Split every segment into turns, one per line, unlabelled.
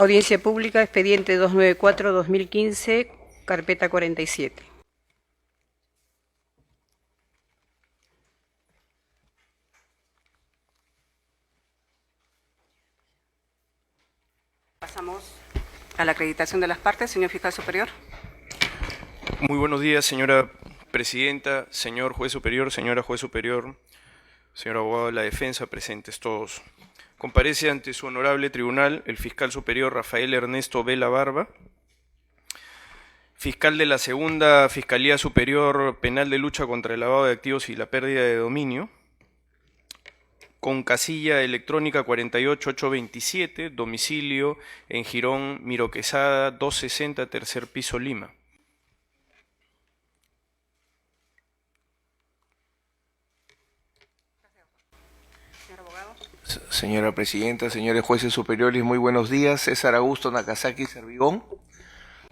Audiencia pública, expediente 294-2015, carpeta 47. Pasamos a la acreditación de las partes. Señor Fiscal Superior.
Muy buenos días, señora presidenta, señor juez superior, señora juez superior, señor abogado de la defensa, presentes todos. Comparece ante su honorable tribunal el fiscal superior Rafael Ernesto Vela Barba, fiscal de la Segunda Fiscalía Superior Penal de Lucha contra el Lavado de Activos y la Pérdida de Dominio, con casilla electrónica 48827, domicilio en Girón Miro Quesada, 260, tercer piso, Lima.
Señora presidenta, señores jueces superiores, muy buenos días. César Augusto Nakazaki Servigón,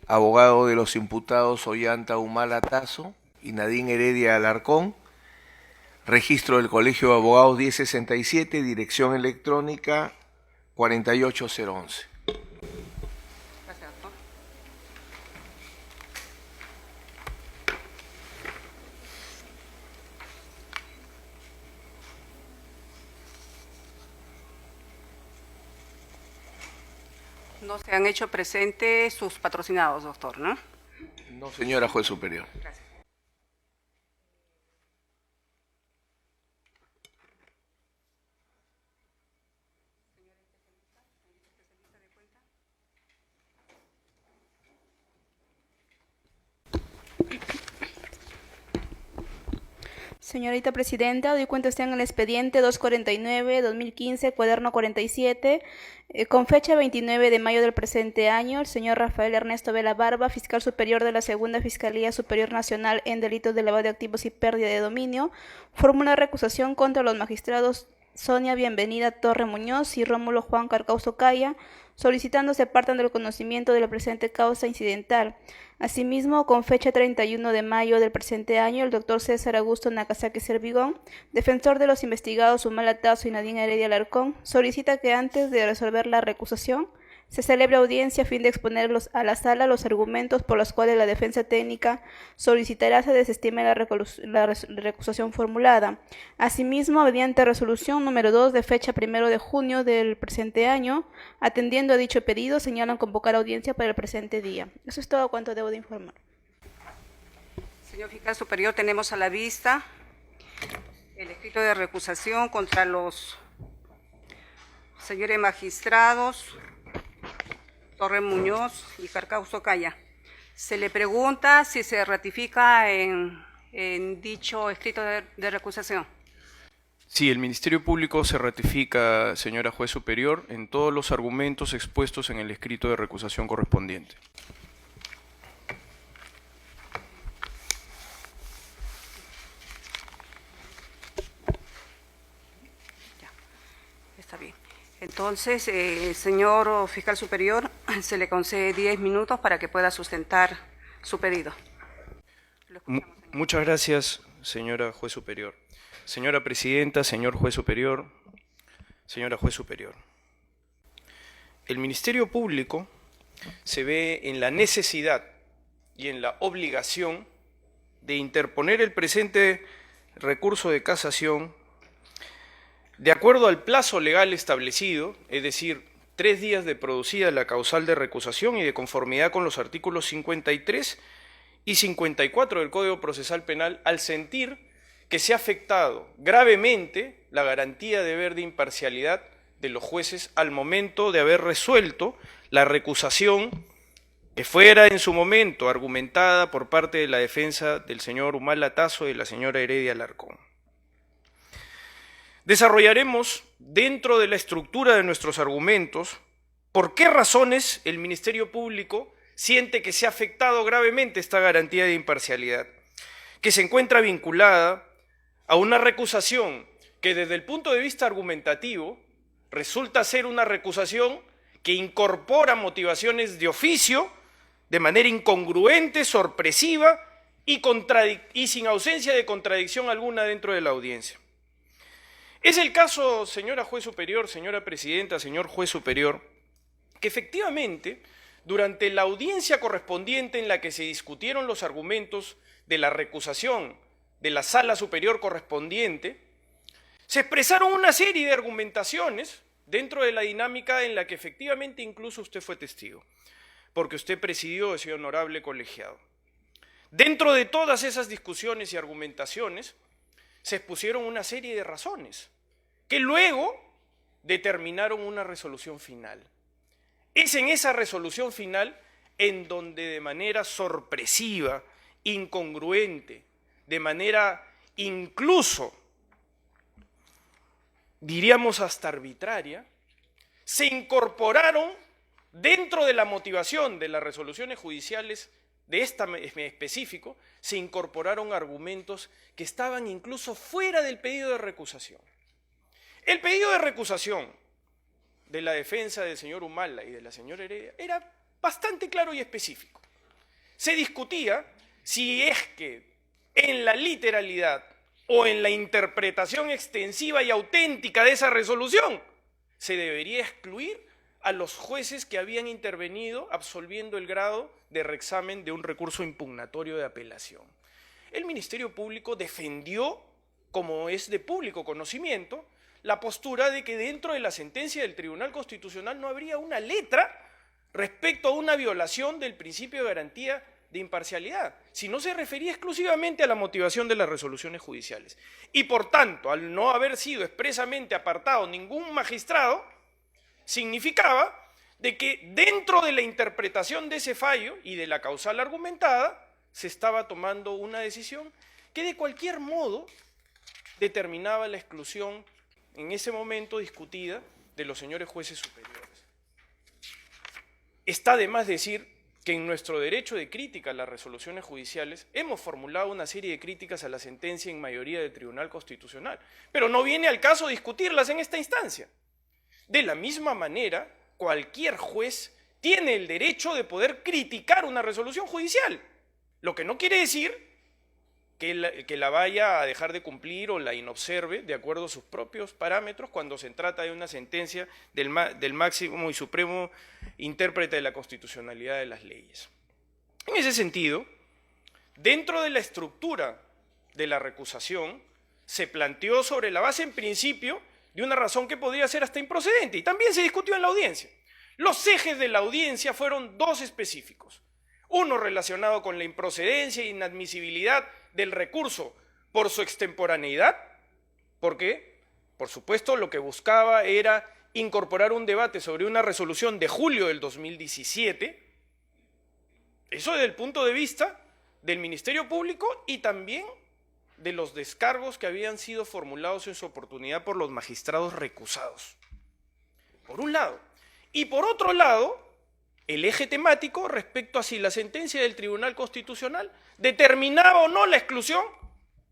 abogado de los imputados Ollanta Humala Tazo y Nadine Heredia Alarcón. Registro del Colegio de Abogados 1067, dirección electrónica 48011.
No se han hecho presentes sus patrocinados, doctor, ¿no?
No, señora juez superior.
Gracias.
Señorita Presidenta, doy cuenta está en el expediente 249-2015, cuaderno 47, con fecha 29 de mayo del presente año, el señor Rafael Ernesto Vela Barba, fiscal superior de la Segunda Fiscalía Superior Nacional en delitos de lavado de activos y pérdida de dominio, formula recusación contra los magistrados Sonia Bienvenida Torre Muñoz y Rómulo Juan Carcauso Caya, solicitando se partan del conocimiento de la presente causa incidental. Asimismo, con fecha 31 de mayo del presente año, el doctor César Augusto Nakazaki Servigón, defensor de los investigados Humala Tazo y Nadine Heredia Alarcón, solicita que antes de resolver la recusación, se celebre audiencia a fin de exponerlos a la sala los argumentos por los cuales la defensa técnica solicitará se desestime la recusación formulada. Asimismo, mediante resolución número 2 de fecha 1 de junio del presente año, atendiendo a dicho pedido, señalan convocar audiencia para el presente día. Eso es todo cuanto debo de informar.
Señor Fiscal Superior, tenemos a la vista el escrito de recusación contra los señores magistrados Torre Muñoz y Carcauso Caya. Se le pregunta si se ratifica en dicho escrito de recusación.
Sí, el Ministerio Público se ratifica, señora juez superior, en todos los argumentos expuestos en el escrito de recusación correspondiente.
Ya, está bien. Entonces, señor fiscal superior, se le concede 10 minutos para que pueda sustentar su pedido.
Muchas gracias, señora juez superior. Señora presidenta, señor juez superior, señora juez superior. El Ministerio Público se ve en la necesidad y en la obligación de interponer el presente recurso de casación de acuerdo al plazo legal establecido, es decir, 3 días de producida la causal de recusación y de conformidad con los artículos 53 y 54 del Código Procesal Penal, al sentir que se ha afectado gravemente la garantía de deber de imparcialidad de los jueces al momento de haber resuelto la recusación que fuera en su momento argumentada por parte de la defensa del señor Humala Tazo y de la señora Heredia Alarcón. Desarrollaremos dentro de la estructura de nuestros argumentos por qué razones el Ministerio Público siente que se ha afectado gravemente esta garantía de imparcialidad, que se encuentra vinculada a una recusación que desde el punto de vista argumentativo resulta ser una recusación que incorpora motivaciones de oficio de manera incongruente, sorpresiva y sin ausencia de contradicción alguna dentro de la audiencia. Es el caso, señora juez superior, señora presidenta, señor juez superior, que efectivamente, durante la audiencia correspondiente en la que se discutieron los argumentos de la recusación de la Sala Superior correspondiente, se expresaron una serie de argumentaciones dentro de la dinámica en la que efectivamente incluso usted fue testigo, porque usted presidió ese honorable colegiado. Dentro de todas esas discusiones y argumentaciones se expusieron una serie de razones que luego determinaron una resolución final. Es en esa resolución final en donde de manera sorpresiva, incongruente, de manera incluso, diríamos hasta arbitraria, se incorporaron dentro de la motivación de las resoluciones judiciales de esta en específico, se incorporaron argumentos que estaban incluso fuera del pedido de recusación. El pedido de recusación de la defensa del señor Humala y de la señora Heredia era bastante claro y específico. Se discutía si es que en la literalidad o en la interpretación extensiva y auténtica de esa resolución se debería excluir a los jueces que habían intervenido absolviendo el grado de reexamen de un recurso impugnatorio de apelación. El Ministerio Público defendió, como es de público conocimiento, la postura de que dentro de la sentencia del Tribunal Constitucional no habría una letra respecto a una violación del principio de garantía de imparcialidad, sino se refería exclusivamente a la motivación de las resoluciones judiciales. Y por tanto, al no haber sido expresamente apartado ningún magistrado, significaba de que dentro de la interpretación de ese fallo y de la causal argumentada, se estaba tomando una decisión que de cualquier modo determinaba la exclusión en ese momento discutida de los señores jueces superiores. Está de más decir que en nuestro derecho de crítica a las resoluciones judiciales hemos formulado una serie de críticas a la sentencia en mayoría del Tribunal Constitucional, pero no viene al caso discutirlas en esta instancia. De la misma manera, cualquier juez tiene el derecho de poder criticar una resolución judicial, lo que no quiere decir que la vaya a dejar de cumplir o la inobserve de acuerdo a sus propios parámetros cuando se trata de una sentencia del máximo y supremo intérprete de la constitucionalidad de las leyes. En ese sentido, dentro de la estructura de la recusación, se planteó sobre la base en principio de una razón que podría ser hasta improcedente y también se discutió en la audiencia. Los ejes de la audiencia fueron dos específicos. Uno relacionado con la improcedencia e inadmisibilidad del recurso por su extemporaneidad, porque, por supuesto, lo que buscaba era incorporar un debate sobre una resolución de julio del 2017, eso desde el punto de vista del Ministerio Público y también de los descargos que habían sido formulados en su oportunidad por los magistrados recusados, por un lado. Y por otro lado, el eje temático respecto a si la sentencia del Tribunal Constitucional determinaba o no la exclusión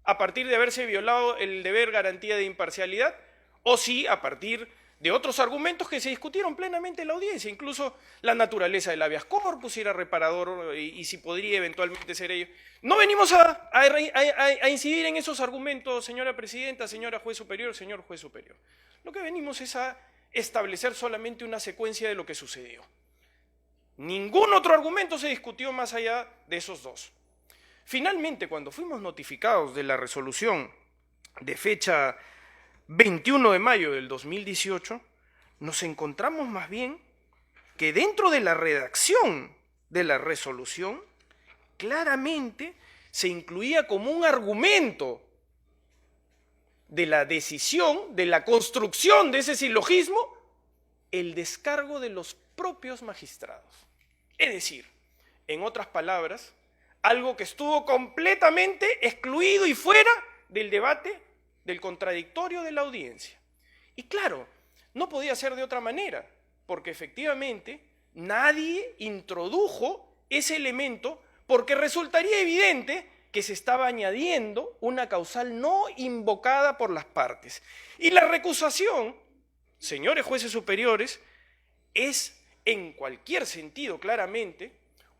a partir de haberse violado el deber garantía de imparcialidad o si a partir de otros argumentos que se discutieron plenamente en la audiencia, incluso la naturaleza del habeas corpus, si era reparador y si podría eventualmente ser ello. No venimos a incidir en esos argumentos, señora presidenta, señora juez superior, señor juez superior. Lo que venimos es a establecer solamente una secuencia de lo que sucedió. Ningún otro argumento se discutió más allá de esos dos. Finalmente, cuando fuimos notificados de la resolución de fecha 21 de mayo del 2018, nos encontramos más bien que dentro de la redacción de la resolución, claramente se incluía como un argumento de la decisión, de la construcción de ese silogismo, el descargo de los propios magistrados. Es decir, en otras palabras, algo que estuvo completamente excluido y fuera del debate del contradictorio de la audiencia. Y claro, no podía ser de otra manera, porque efectivamente nadie introdujo ese elemento porque resultaría evidente que se estaba añadiendo una causal no invocada por las partes. Y la recusación, señores jueces superiores, es en cualquier sentido claramente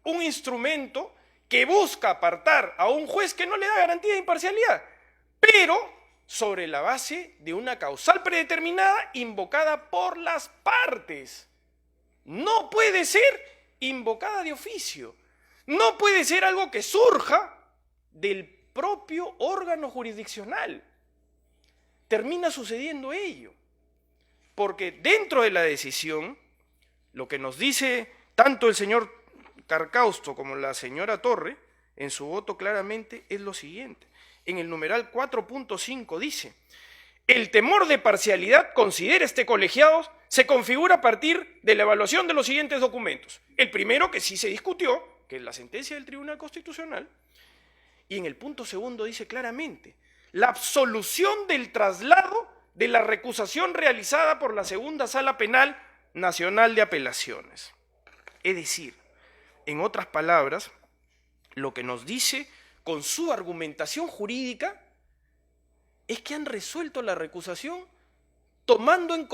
un instrumento que busca apartar a un juez que no le da garantía de imparcialidad, pero sobre la base de una causal predeterminada invocada por las partes, no puede ser invocada de oficio. No puede ser algo que surja del propio órgano jurisdiccional. Termina sucediendo ello. Porque dentro de la decisión, lo que nos dice tanto el señor Carcausto como la señora Torre, en su voto claramente, es lo siguiente. En el numeral 4.5 dice: el temor de parcialidad, considera este colegiado, se configura a partir de la evaluación de los siguientes documentos. El primero, que sí se discutió, que es la sentencia del Tribunal Constitucional, y en el punto segundo dice claramente: la absolución del traslado de la recusación realizada por la Segunda Sala Penal Nacional de Apelaciones. Es decir, en otras palabras, lo que nos dice con su argumentación jurídica es que han resuelto la recusación tomando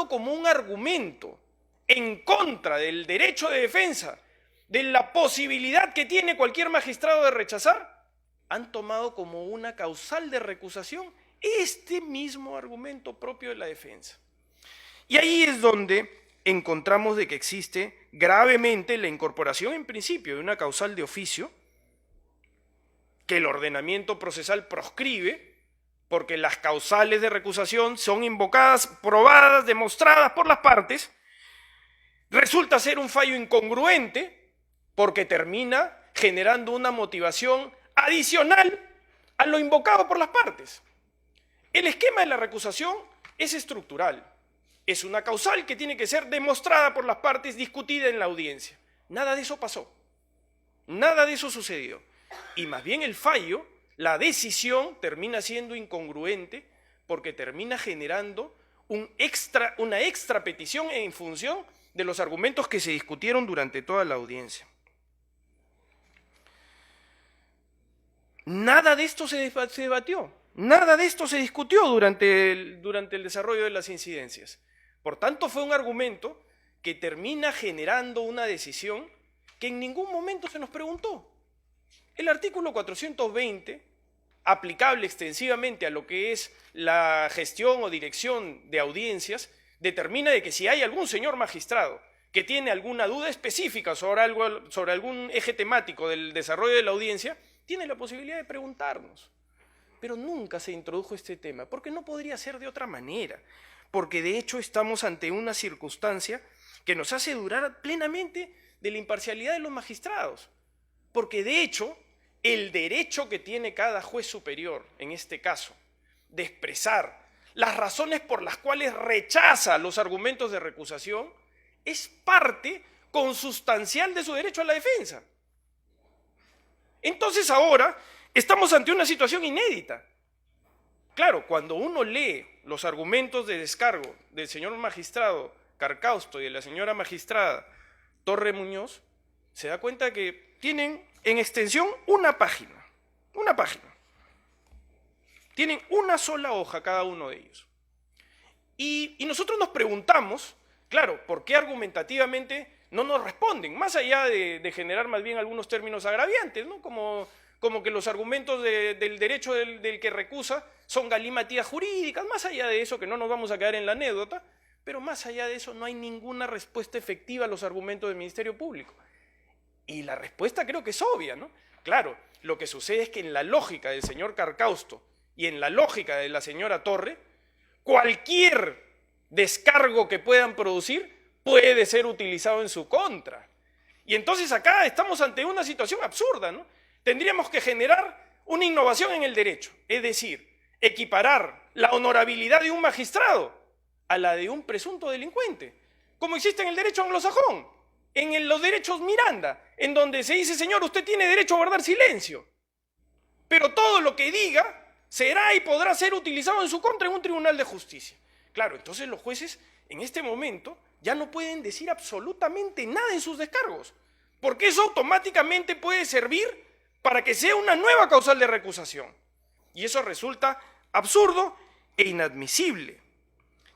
como un argumento en contra del derecho de defensa, de la posibilidad que tiene cualquier magistrado de rechazar, han tomado como una causal de recusación este mismo argumento propio de la defensa. Y ahí es donde encontramos de que existe gravemente la incorporación en principio de una causal de oficio que el ordenamiento procesal proscribe, porque las causales de recusación son invocadas, probadas, demostradas por las partes. Resulta ser un fallo incongruente porque termina generando una motivación adicional a lo invocado por las partes. El esquema de la recusación es estructural. Es una causal que tiene que ser demostrada por las partes, discutida en la audiencia. Nada de eso pasó. Nada de eso sucedió. Y más bien el fallo, la decisión, termina siendo incongruente porque termina generando una extra petición en función de los argumentos que se discutieron durante toda la audiencia. Nada de esto se debatió, nada de esto se discutió durante el desarrollo de las incidencias. Por tanto, fue un argumento que termina generando una decisión que en ningún momento se nos preguntó. El artículo 420, aplicable extensivamente a lo que es la gestión o dirección de audiencias, determina de que si hay algún señor magistrado que tiene alguna duda específica sobre algún eje temático del desarrollo de la audiencia, tiene la posibilidad de preguntarnos. Pero nunca se introdujo este tema, porque no podría ser de otra manera, porque de hecho estamos ante una circunstancia que nos hace dudar plenamente de la imparcialidad de los magistrados, porque de hecho el derecho que tiene cada juez superior, en este caso, de expresar las razones por las cuales rechaza los argumentos de recusación, es parte consustancial de su derecho a la defensa. Entonces ahora estamos ante una situación inédita. Claro, cuando uno lee los argumentos de descargo del señor magistrado Carcausto y de la señora magistrada Torre Muñoz, se da cuenta que tienen en extensión una página. Tienen una sola hoja cada uno de ellos. Y nosotros nos preguntamos, claro, ¿por qué argumentativamente no nos responden? Más allá de generar más bien algunos términos agraviantes, ¿no? Como que los argumentos del derecho del que recusa son galimatías jurídicas, más allá de eso, que no nos vamos a quedar en la anécdota, pero más allá de eso no hay ninguna respuesta efectiva a los argumentos del Ministerio Público. Y la respuesta creo que es obvia, ¿no? Claro, lo que sucede es que en la lógica del señor Carcausto y en la lógica de la señora Torre, cualquier descargo que puedan producir puede ser utilizado en su contra. Y entonces acá estamos ante una situación absurda, ¿no? Tendríamos que generar una innovación en el derecho, es decir, equiparar la honorabilidad de un magistrado a la de un presunto delincuente, como existe en el derecho anglosajón, en los derechos Miranda, en donde se dice, señor, usted tiene derecho a guardar silencio, pero todo lo que diga será y podrá ser utilizado en su contra en un tribunal de justicia. Claro, entonces los jueces en este momento ya no pueden decir absolutamente nada en sus descargos, porque eso automáticamente puede servir para que sea una nueva causal de recusación. Y eso resulta absurdo e inadmisible.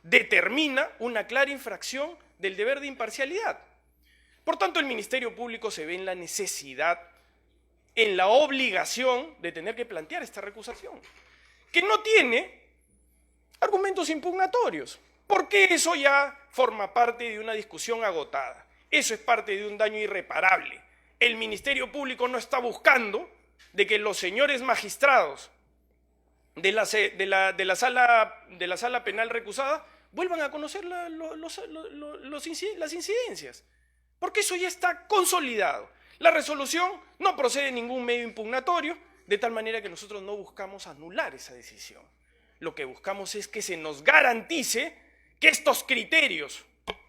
Determina una clara infracción del deber de imparcialidad. Por tanto, el Ministerio Público se ve en la necesidad, en la obligación de tener que plantear esta recusación, que no tiene argumentos impugnatorios, porque eso ya forma parte de una discusión agotada. Eso es parte de un daño irreparable. El Ministerio Público no está buscando de que los señores magistrados de la sala penal recusada vuelvan a conocer las incidencias, porque eso ya está consolidado. La resolución no procede de ningún medio impugnatorio, de tal manera que nosotros no buscamos anular esa decisión. Lo que buscamos es que se nos garantice que estos criterios,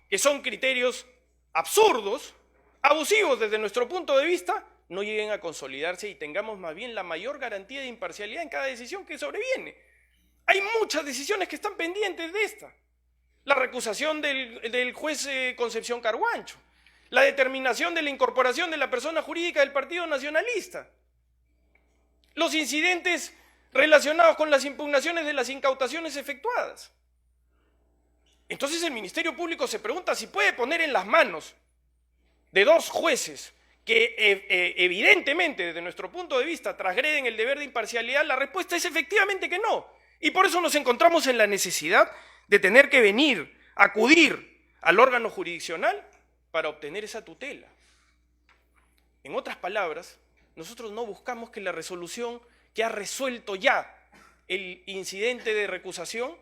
que son criterios absurdos, abusivos desde nuestro punto de vista, no lleguen a consolidarse y tengamos más bien la mayor garantía de imparcialidad en cada decisión que sobreviene. Hay muchas decisiones que están pendientes de esta. La recusación del juez Concepción Carguancho, la determinación de la incorporación de la persona jurídica del Partido Nacionalista, los incidentes relacionados con las impugnaciones de las incautaciones efectuadas. Entonces el Ministerio Público se pregunta si puede poner en las manos de dos jueces que evidentemente desde nuestro punto de vista transgreden el deber de imparcialidad. La respuesta es efectivamente que no. Y por eso nos encontramos en la necesidad de tener que venir, acudir al órgano jurisdiccional para obtener esa tutela. En otras palabras, nosotros no buscamos que la resolución que ha resuelto ya el incidente de recusación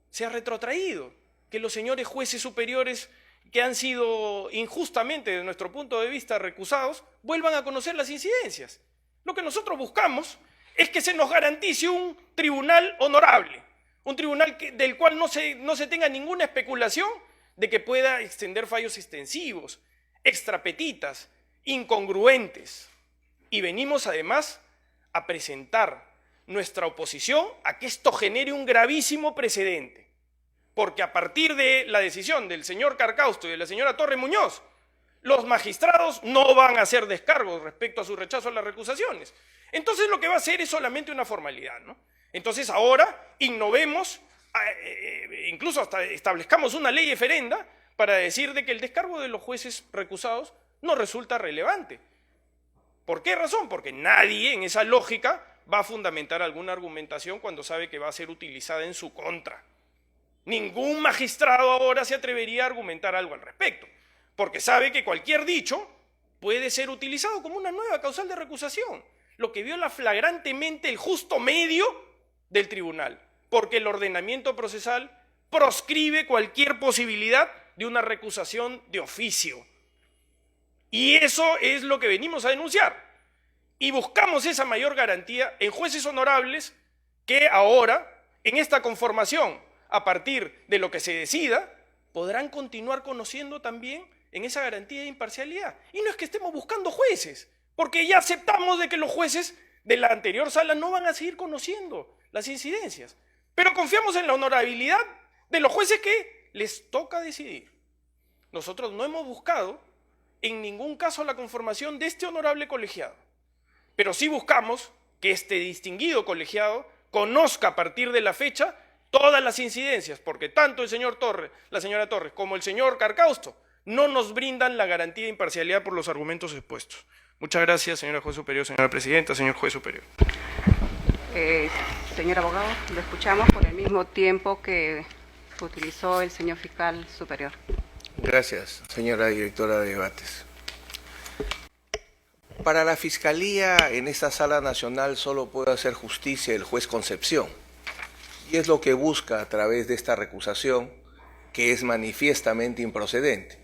sea retrotraído, que los señores jueces superiores que han sido injustamente, desde nuestro punto de vista, recusados, vuelvan a conocer las incidencias. Lo que nosotros buscamos es que se nos garantice un tribunal honorable, un tribunal del cual no se tenga ninguna especulación de que pueda extender fallos extensivos, extrapetitas, incongruentes. Y venimos además a presentar nuestra oposición a que esto genere un gravísimo precedente. Porque a partir de la decisión del señor Carcausto y de la señora Torre Muñoz, los magistrados no van a hacer descargos respecto a su rechazo a las recusaciones. Entonces lo que va a hacer es solamente una formalidad, ¿no? Entonces ahora innovemos, incluso hasta establezcamos una ley eferenda para decir de que el descargo de los jueces recusados no resulta relevante. ¿Por qué razón? Porque nadie en esa lógica va a fundamentar alguna argumentación cuando sabe que va a ser utilizada en su contra. Ningún magistrado ahora se atrevería a argumentar algo al respecto, porque sabe que cualquier dicho puede ser utilizado como una nueva causal de recusación, lo que viola flagrantemente el justo medio del tribunal, porque el ordenamiento procesal proscribe cualquier posibilidad de una recusación de oficio. Y eso es lo que venimos a denunciar. Y buscamos esa mayor garantía en jueces honorables que ahora, en esta conformación, a partir de lo que se decida, podrán continuar conociendo también en esa garantía de imparcialidad. Y no es que estemos buscando jueces, porque ya aceptamos de que los jueces de la anterior sala no van a seguir conociendo las incidencias. Pero confiamos en la honorabilidad de los jueces que les toca decidir. Nosotros no hemos buscado en ningún caso la conformación de este honorable colegiado, pero sí buscamos que este distinguido colegiado conozca a partir de la fecha todas las incidencias, porque tanto el señor Torres, la señora Torres, como el señor Carcausto no nos brindan la garantía de imparcialidad por los argumentos expuestos. Muchas gracias, señora juez superior, señora presidenta, señor juez superior.
Señor abogado, lo escuchamos por el mismo tiempo que utilizó el señor fiscal superior.
Gracias, señora directora de debates. Para la Fiscalía, en esta sala nacional solo puede hacer justicia el juez Concepción. Y es lo que busca a través de esta recusación, que es manifiestamente improcedente.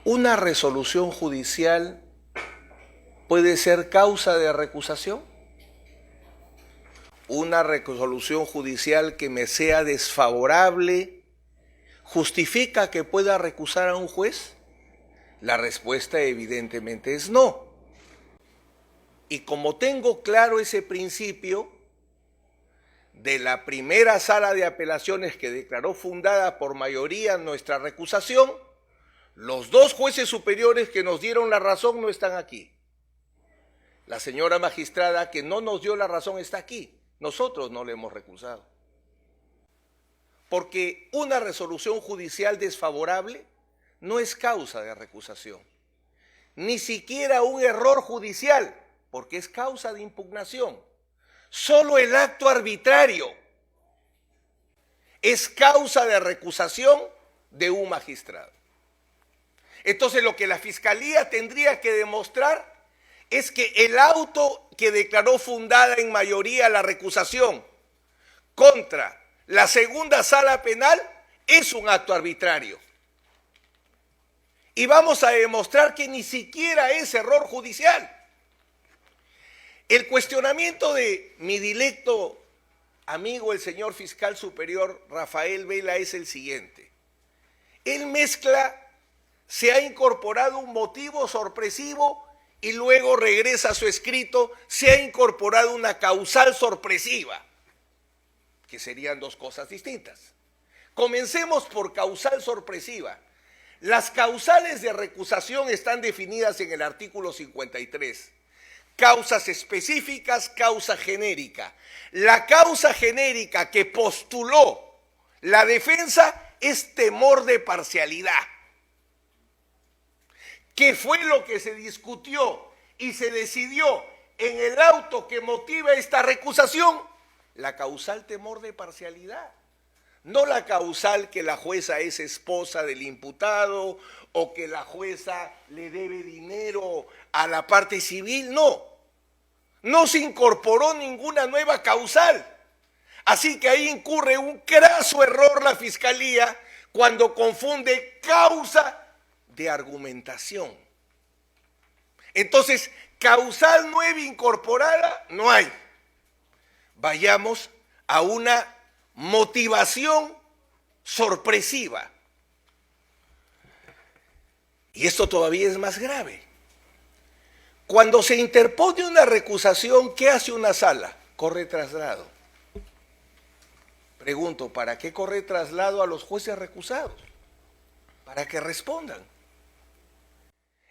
¿Una resolución judicial puede ser causa de recusación? ¿Una resolución judicial que me sea desfavorable justifica que pueda recusar a un juez? La respuesta evidentemente es no. Y como tengo claro ese principio, de la primera sala de apelaciones que declaró fundada por mayoría nuestra recusación, los dos jueces superiores que nos dieron la razón no están aquí. La señora magistrada que no nos dio la razón está aquí. Nosotros no le hemos recusado. Porque una resolución judicial desfavorable no es causa de recusación. Ni siquiera un error judicial, porque es causa de impugnación. Solo el acto arbitrario, es causa de recusación de un magistrado. Entonces lo que la Fiscalía tendría que demostrar es que el auto que declaró fundada en mayoría la recusación contra la segunda sala penal es un acto arbitrario. Y vamos a demostrar que ni siquiera es error judicial. El cuestionamiento de mi directo amigo, el señor fiscal superior Rafael Vela, es el siguiente. Él mezcla, se ha incorporado un motivo sorpresivo y luego regresa a su escrito, se ha incorporado una causal sorpresiva, que serían dos cosas distintas. Comencemos por causal sorpresiva. Las causales de recusación están definidas en el artículo 53. Causas específicas, causa genérica. La causa genérica que postuló la defensa es temor de parcialidad. ¿Qué fue lo que se discutió y se decidió en el auto que motiva esta recusación? La causal temor de parcialidad. No la causal que la jueza es esposa del imputado o que la jueza le debe dinero a la parte civil, no. No se incorporó ninguna nueva causal. Así que ahí incurre un craso error la Fiscalía cuando confunde causa de argumentación. Entonces, causal nueva incorporada no hay. Vayamos a una motivación sorpresiva. Y esto todavía es más grave. Cuando se interpone una recusación, ¿qué hace una sala? Corre traslado. Pregunto, ¿para qué corre traslado a los jueces recusados? Para que respondan.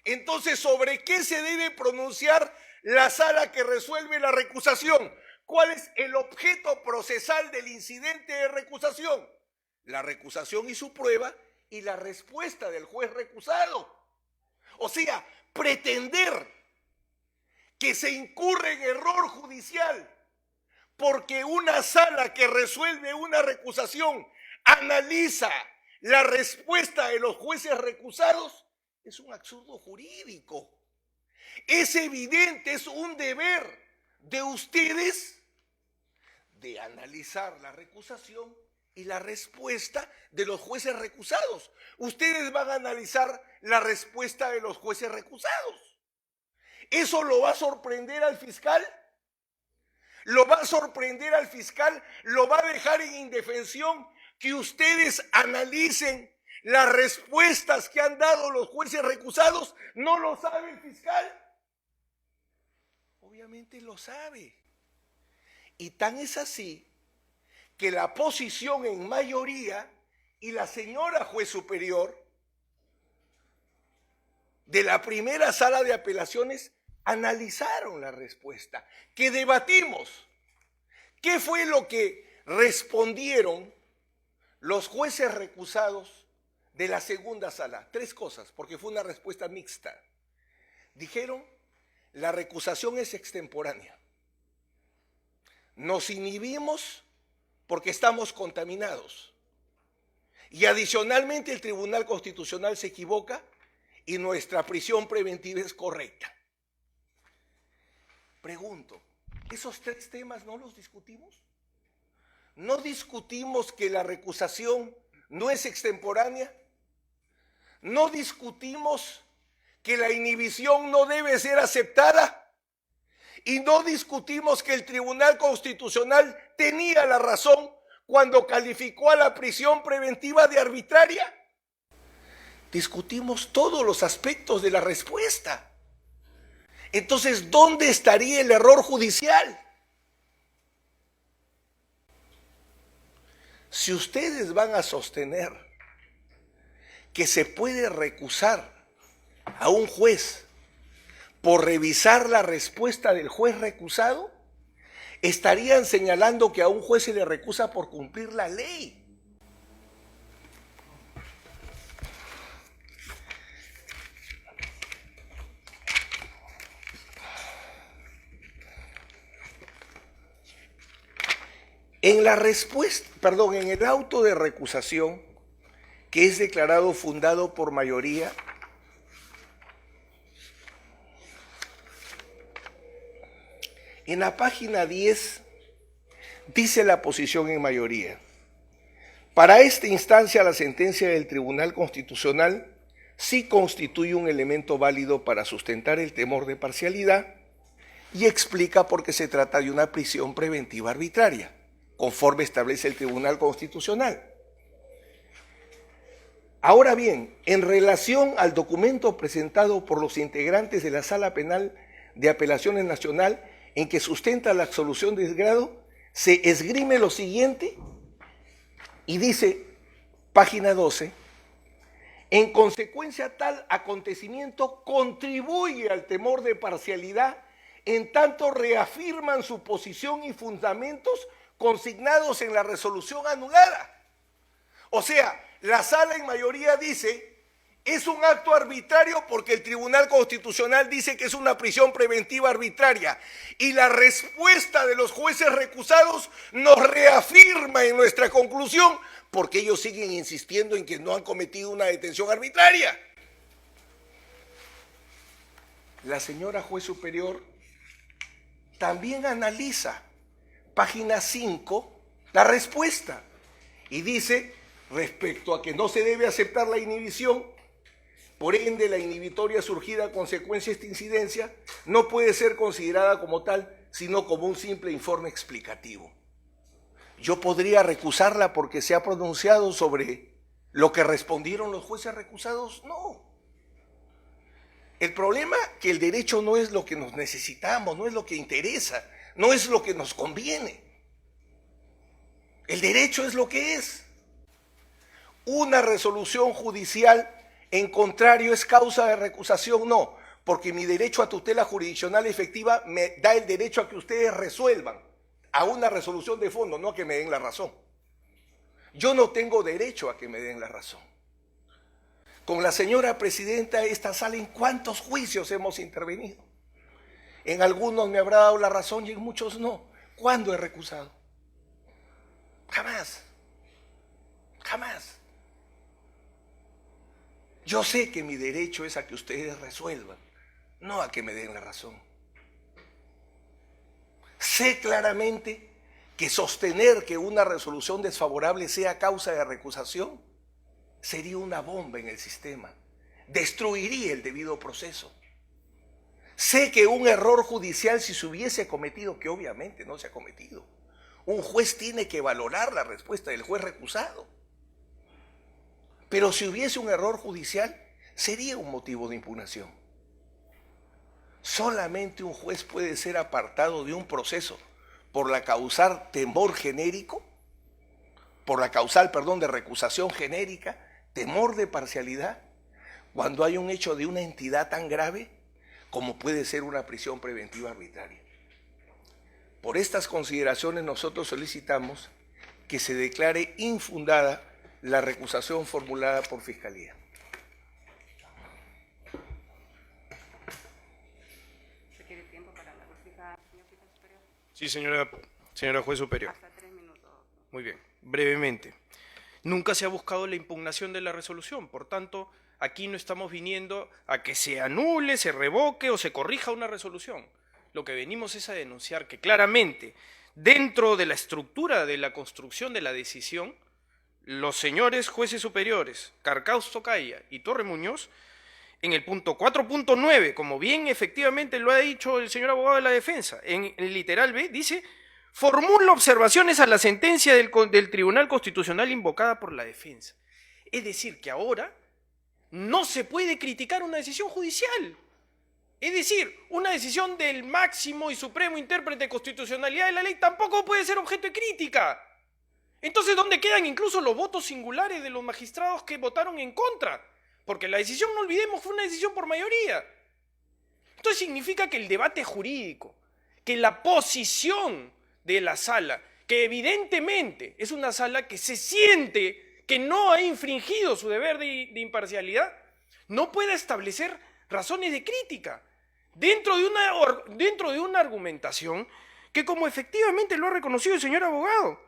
Entonces, ¿sobre qué se debe pronunciar la sala que resuelve la recusación? ¿Cuál es el objeto procesal del incidente de recusación? La recusación y su prueba y la respuesta del juez recusado. O sea, pretender que se incurre en error judicial porque una sala que resuelve una recusación analiza la respuesta de los jueces recusados es un absurdo jurídico. Es evidente, es un deber de ustedes de analizar la recusación y la respuesta de los jueces recusados. Ustedes van a analizar la respuesta de los jueces recusados. ¿Eso lo va a sorprender al fiscal? ¿Lo va a sorprender al fiscal? ¿Lo va a dejar en indefensión que ustedes analicen las respuestas que han dado los jueces recusados? ¿No lo sabe el fiscal? Obviamente lo sabe. Y tan es así que la posición en mayoría y la señora juez superior de la primera sala de apelaciones analizaron la respuesta, que debatimos. ¿Qué fue lo que respondieron los jueces recusados de la segunda sala? Tres cosas, porque fue una respuesta mixta. Dijeron, la recusación es extemporánea. Nos inhibimos porque estamos contaminados. Y adicionalmente el Tribunal Constitucional se equivoca y nuestra prisión preventiva es correcta. Pregunto, ¿esos tres temas no los discutimos? ¿No discutimos que la recusación no es extemporánea? ¿No discutimos que la inhibición no debe ser aceptada? ¿Y no discutimos que el Tribunal Constitucional tenía la razón cuando calificó a la prisión preventiva de arbitraria? Discutimos todos los aspectos de la respuesta. Entonces, ¿dónde estaría el error judicial? Si ustedes van a sostener que se puede recusar a un juez por revisar la respuesta del juez recusado, estarían señalando que a un juez se le recusa por cumplir la ley. En la respuesta, en el auto de recusación, que es declarado fundado por mayoría, en la página 10 dice la posición en mayoría. Para esta instancia, la sentencia del Tribunal Constitucional sí constituye un elemento válido para sustentar el temor de parcialidad y explica por qué se trata de una prisión preventiva arbitraria, conforme establece el Tribunal Constitucional. Ahora bien, en relación al documento presentado por los integrantes de la Sala Penal de Apelaciones Nacional, en que sustenta la absolución de desgrado, se esgrime lo siguiente y dice, página 12, en consecuencia tal acontecimiento contribuye al temor de parcialidad, en tanto reafirman su posición y fundamentos consignados en la resolución anulada. O sea, la sala en mayoría dice, es un acto arbitrario porque el Tribunal Constitucional dice que es una prisión preventiva arbitraria. Y la respuesta de los jueces recusados nos reafirma en nuestra conclusión porque ellos siguen insistiendo en que no han cometido una detención arbitraria. La señora juez superior también analiza, página 5, la respuesta y dice, respecto a que no se debe aceptar la inhibición, por ende la inhibitoria surgida a consecuencia de esta incidencia no puede ser considerada como tal, sino como un simple informe explicativo. Yo podría recusarla porque se ha pronunciado sobre lo que respondieron los jueces recusados, no. El problema es que el derecho no es lo que nos necesitamos, no es lo que interesa, no es lo que nos conviene. El derecho es lo que es. Una resolución judicial en contrario es causa de recusación, no, porque mi derecho a tutela jurisdiccional efectiva me da el derecho a que ustedes resuelvan a una resolución de fondo, no a que me den la razón. Yo no tengo derecho a que me den la razón. Con la señora presidenta de esta sala, ¿en cuántos juicios hemos intervenido? En algunos me habrá dado la razón y en muchos no. ¿Cuándo he recusado? Jamás. Jamás. Yo sé que mi derecho es a que ustedes resuelvan, no a que me den la razón. Sé claramente que sostener que una resolución desfavorable sea causa de recusación sería una bomba en el sistema, destruiría el debido proceso. Sé que un error judicial, si se hubiese cometido, que obviamente no se ha cometido, un juez tiene que valorar la respuesta del juez recusado. Pero si hubiese un error judicial, sería un motivo de impugnación. Solamente un juez puede ser apartado de un proceso por la causal temor genérico, por la causal, de recusación genérica, temor de parcialidad, cuando hay un hecho de una entidad tan grave como puede ser una prisión preventiva arbitraria. Por estas consideraciones nosotros solicitamos que se declare infundada la recusación formulada por Fiscalía.
¿Se quiere tiempo para la réplica, señor fiscal superior?
Sí, señora juez superior.
Hasta 3 minutos.
Muy bien, brevemente. Nunca se ha buscado la impugnación de la resolución, por tanto, aquí no estamos viniendo a que se anule, se revoque o se corrija una resolución. Lo que venimos es a denunciar que claramente, dentro de la estructura de la construcción de la decisión, los señores jueces superiores, Carcaus Tocaya y Torre Muñoz, en el punto 4.9, como bien efectivamente lo ha dicho el señor abogado de la defensa, en el literal B, dice, formula observaciones a la sentencia del Tribunal Constitucional invocada por la defensa. Es decir, que ahora no se puede criticar una decisión judicial. Es decir, una decisión del máximo y supremo intérprete de constitucionalidad de la ley tampoco puede ser objeto de crítica. Entonces, ¿dónde quedan incluso los votos singulares de los magistrados que votaron en contra? Porque la decisión, no olvidemos, fue una decisión por mayoría. Entonces significa que el debate jurídico, que la posición de la sala, que evidentemente es una sala que se siente que no ha infringido su deber de imparcialidad, no puede establecer razones de crítica dentro de una argumentación que, como efectivamente lo ha reconocido el señor abogado,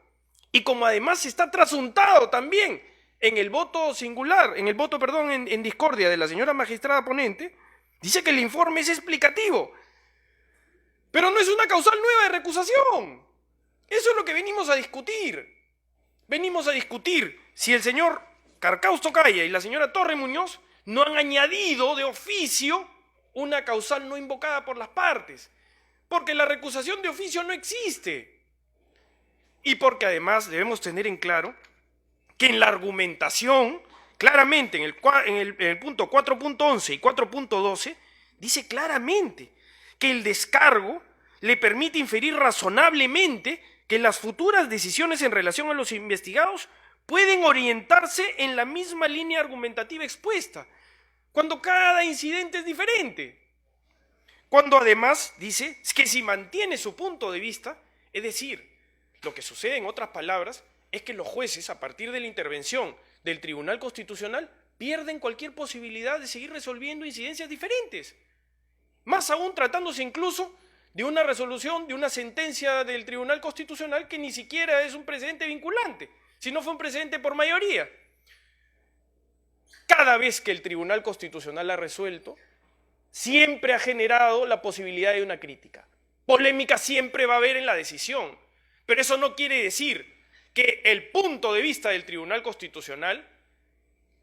Y como además está trasuntado también en el voto singular, en el voto, perdón, en discordia de la señora magistrada ponente, dice que el informe es explicativo. Pero no es una causal nueva de recusación. Eso es lo que venimos a discutir. Venimos a discutir si el señor Carcaus Tocaya y la señora Torre Muñoz no han añadido de oficio una causal no invocada por las partes. Porque la recusación de oficio no existe. Y porque además debemos tener en claro que en la argumentación, claramente en el punto 4.11 y 4.12, dice claramente que el descargo le permite inferir razonablemente que las futuras decisiones en relación a los investigados pueden orientarse en la misma línea argumentativa expuesta, cuando cada incidente es diferente. Cuando además dice que si mantiene su punto de vista, es decir, lo que sucede en otras palabras es que los jueces, a partir de la intervención del Tribunal Constitucional, pierden cualquier posibilidad de seguir resolviendo incidencias diferentes. Más aún tratándose incluso de una resolución, de una sentencia del Tribunal Constitucional que ni siquiera es un precedente vinculante, sino fue un precedente por mayoría. Cada vez que el Tribunal Constitucional ha resuelto, siempre ha generado la posibilidad de una crítica. Polémica siempre va a haber en la decisión, pero eso no quiere decir que el punto de vista del Tribunal Constitucional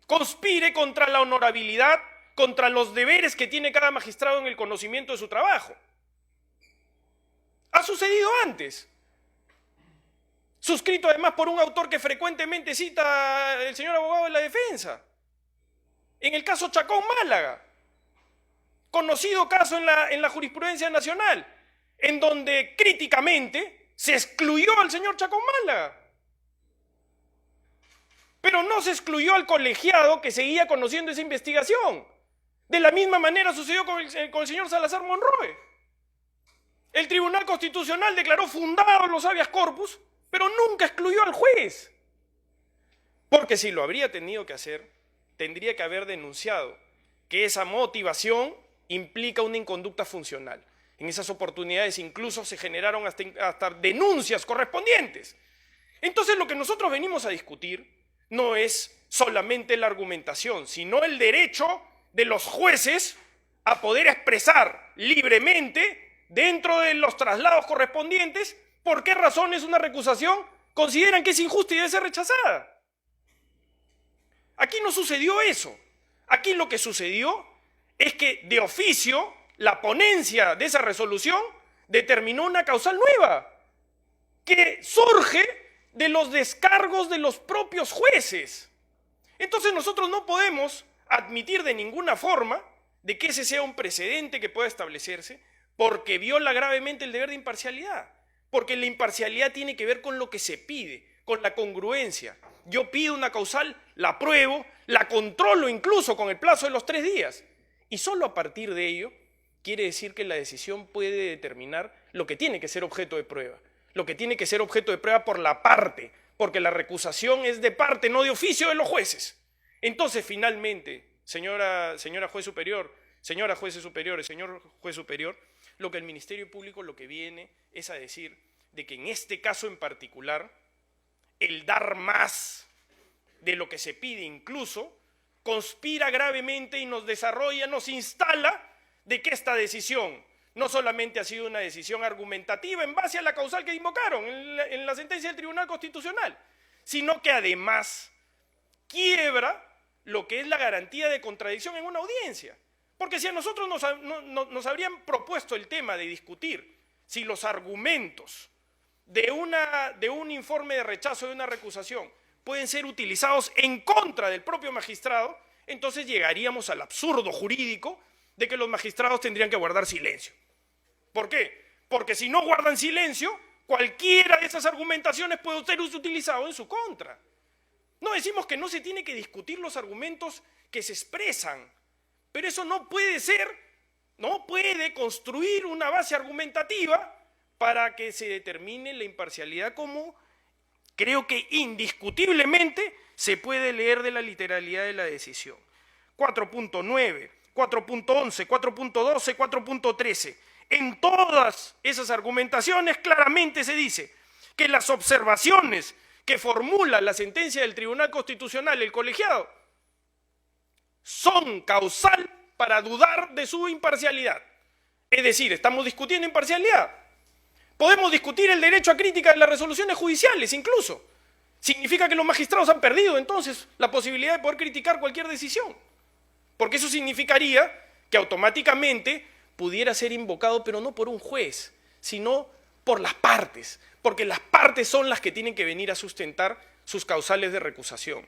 conspire contra la honorabilidad, contra los deberes que tiene cada magistrado en el conocimiento de su trabajo. Ha sucedido antes, suscrito además por un autor que frecuentemente cita el señor abogado de la defensa. En el caso Chacón Málaga, conocido caso en la jurisprudencia nacional, en donde críticamente se excluyó al señor Chacón Málaga. Pero no se excluyó al colegiado que seguía conociendo esa investigación. De la misma manera sucedió con el señor Salazar Monroe. El Tribunal Constitucional declaró fundados los habeas corpus, pero nunca excluyó al juez. Porque si lo habría tenido que hacer, tendría que haber denunciado que esa motivación implica una inconducta funcional. En esas oportunidades incluso se generaron hasta denuncias correspondientes. Entonces lo que nosotros venimos a discutir no es solamente la argumentación, sino el derecho de los jueces a poder expresar libremente, dentro de los traslados correspondientes, por qué razones una recusación consideran que es injusta y debe ser rechazada. Aquí no sucedió eso. Aquí lo que sucedió es que de oficio la ponencia de esa resolución determinó una causal nueva que surge de los descargos de los propios jueces. Entonces nosotros no podemos admitir de ninguna forma de que ese sea un precedente que pueda establecerse, porque viola gravemente el deber de imparcialidad, porque la imparcialidad tiene que ver con lo que se pide, con la congruencia. Yo pido una causal, la apruebo, la controlo incluso con el plazo de los 3 días, y solo a partir de ello quiere decir que la decisión puede determinar lo que tiene que ser objeto de prueba, lo que tiene que ser objeto de prueba por la parte, porque la recusación es de parte, no de oficio de los jueces. Entonces, finalmente, señora juez superior, señora jueces superiores, señor juez superior, lo que el Ministerio Público lo que viene es a decir de que en este caso en particular, el dar más de lo que se pide incluso, conspira gravemente y nos desarrolla, nos instala de que esta decisión no solamente ha sido una decisión argumentativa en base a la causal que invocaron en la sentencia del Tribunal Constitucional, sino que además quiebra lo que es la garantía de contradicción en una audiencia. Porque si a nosotros nos habrían propuesto el tema de discutir si los argumentos de un informe de rechazo de una recusación pueden ser utilizados en contra del propio magistrado, entonces llegaríamos al absurdo jurídico de que los magistrados tendrían que guardar silencio. ¿Por qué? Porque si no guardan silencio, cualquiera de esas argumentaciones puede ser utilizado en su contra. No decimos que no se tiene que discutir los argumentos que se expresan, pero eso no puede ser, no puede construir una base argumentativa para que se determine la imparcialidad como creo que indiscutiblemente se puede leer de la literalidad de la decisión. 4.9, 4.11, 4.12, 4.13. En todas esas argumentaciones claramente se dice que las observaciones que formula la sentencia del Tribunal Constitucional, el colegiado, son causal para dudar de su imparcialidad. Es decir, estamos discutiendo imparcialidad. Podemos discutir el derecho a crítica de las resoluciones judiciales incluso. Significa que los magistrados han perdido entonces la posibilidad de poder criticar cualquier decisión. Porque eso significaría que automáticamente pudiera ser invocado, pero no por un juez, sino por las partes. Porque las partes son las que tienen que venir a sustentar sus causales de recusación.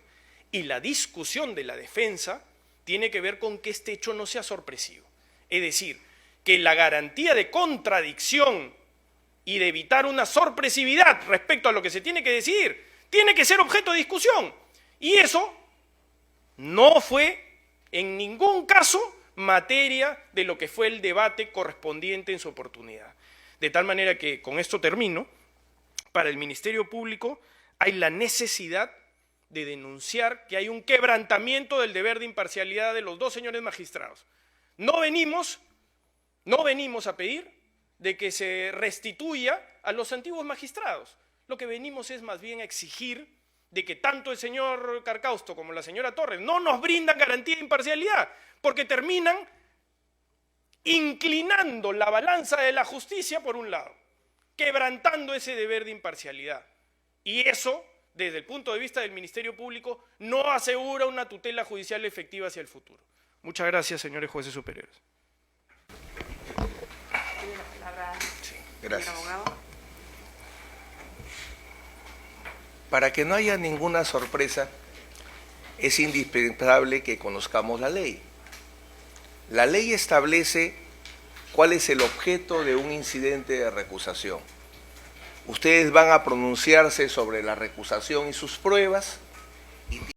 Y la discusión de la defensa tiene que ver con que este hecho no sea sorpresivo. Es decir, que la garantía de contradicción y de evitar una sorpresividad respecto a lo que se tiene que decidir, tiene que ser objeto de discusión. Y eso no fue en ningún caso materia de lo que fue el debate correspondiente en su oportunidad. De tal manera que, con esto termino, para el Ministerio Público hay la necesidad de denunciar que hay un quebrantamiento del deber de imparcialidad de los dos señores magistrados. No venimos a pedir de que se restituya a los antiguos magistrados. Lo que venimos es más bien a exigir de que tanto el señor Carcausto como la señora Torres no nos brindan garantía de imparcialidad, porque terminan inclinando la balanza de la justicia por un lado, quebrantando ese deber de imparcialidad. Y eso, desde el punto de vista del Ministerio Público, no asegura una tutela judicial efectiva hacia el futuro. Muchas gracias, señores jueces superiores.
Tiene la palabra,
Sí, gracias.
señor abogado.
Para que no haya ninguna sorpresa, es indispensable que conozcamos la ley. La ley establece cuál es el objeto de un incidente de recusación. Ustedes van a pronunciarse sobre la recusación y sus pruebas,